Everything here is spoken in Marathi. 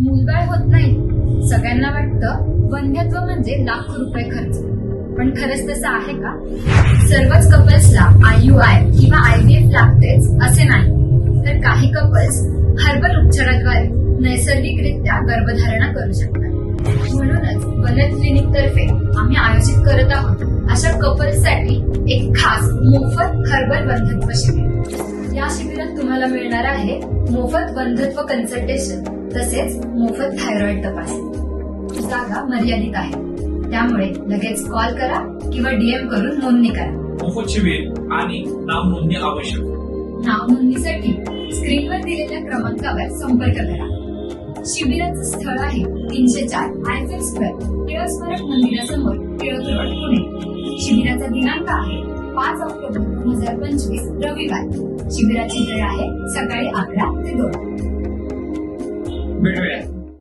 मूलबाळ होत नाही. सगळ्यांना वाटतं वंध्यत्व म्हणजे लाखो रुपये खर्च, पण खरंच तसं आहे का? सर्वच कपल्सला IUI किंवा IVF लागतेच असे नाही, तर काही कपल्स हर्बल उपचाराद्वारे नैसर्गिकरित्या गर्भधारणा करू शकतात. म्हणूनच वनद क्लिनिक तर्फे आम्ही आयोजित करत आहोत अशा कपल्ससाठी एक खास मोफत हर्बल वंध्यत्व शिबिर. या शिबिरात तुम्हाला मिळणार आहे मोफत वंध्यत्व कन्सल्टेशन तसेच मोफत थायरॉइड तपासणी. जागा मर्यादित आहे, त्यामुळे लगेच कॉल करा किंवा DM करून नोंदणी करा. मोफत शिबिर आणि नाव नोंदणी आवश्यक. नाव नोंदणीसाठी स्क्रीनवर दिलेल्या क्रमांकावर संपर्क करा. शिबिराचं स्थळ आहे 304 आयफेल स्क्वेअर, टिळक स्मारक मंदिरासमोर, टिळक रोड, पुणे. शिबिराचा दिनांक आहे 5 ऑक्टोबर 2025 रविवार. शिबिराची वेळ आहे सकाळी 11 ते 2. भेटूया.